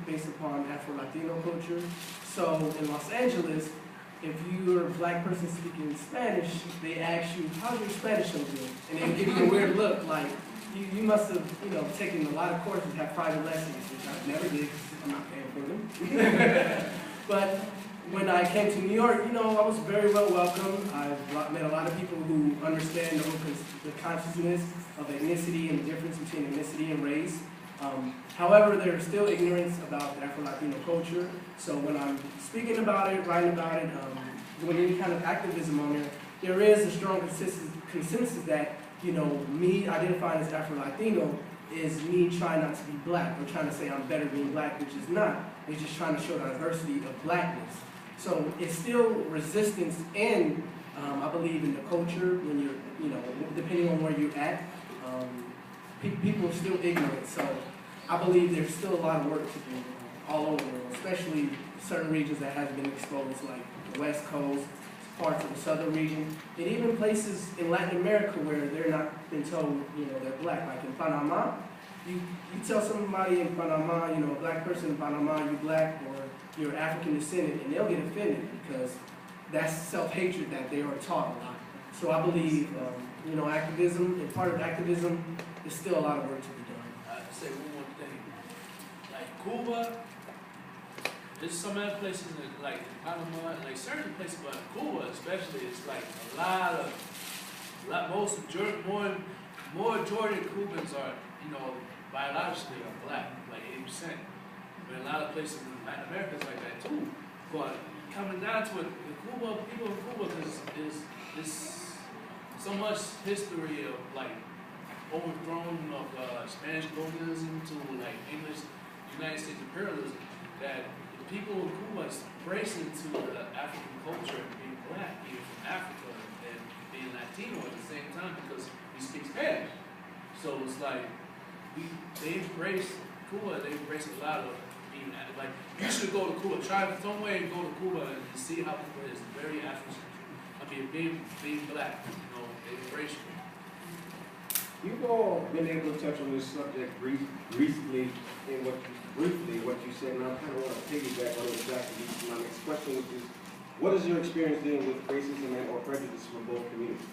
based upon Afro-Latino culture. So in Los Angeles, if you're a black person speaking Spanish, they ask you, how's your Spanish so good? And they give you a weird look, like, you must have, taken a lot of courses, have private lessons, which I never did, because I'm not paying for them. But when I came to New York, I was very well welcomed. I've met a lot of people who understand the consciousness of ethnicity and the difference between ethnicity and race. However, there's still ignorance about the Afro-Latino culture. So when I'm speaking about it, writing about it, doing any kind of activism on it, there is a strong consensus that, me identifying as Afro-Latino is me trying not to be black, or trying to say I'm better being black, which is not. It's just trying to show the diversity of blackness. So it's still resistance in, I believe, in the culture when you're, depending on where you're at. People are still ignorant, so I believe there's still a lot of work to do all over the world, especially certain regions that haven't been exposed, like the West Coast, parts of the Southern region, and even places in Latin America where they're not been told, they're black. Like in Panama, you tell somebody in Panama, a black person in Panama, you're black or you're African descendant, and they'll get offended because that's self-hatred that they are taught a lot. So I believe, activism, and part of activism, there's still a lot of work to be done. I'd say one more thing. Like Cuba, there's some other places like in Panama, like certain places, but Cuba especially, it's like more majority of Cubans are, biologically are black, like 80%. But a lot of places in Latin America is like that too. But coming down to it, people in Cuba is so much history of like overthrown of Spanish colonialism to like English United States imperialism that the people in Cuba is embracing to the African culture and being black, being from Africa and being Latino at the same time because we speak Spanish. So it's like they embrace Cuba, they embrace a lot of being like you should go to Cuba, try some way and go to Cuba and see how Cuba is very African. Being black, they embrace you. You've all been able to touch on this subject recently in what you said, and I kind of want to piggyback on exactly my next question, which is, what is your experience dealing with racism and or prejudice from both communities?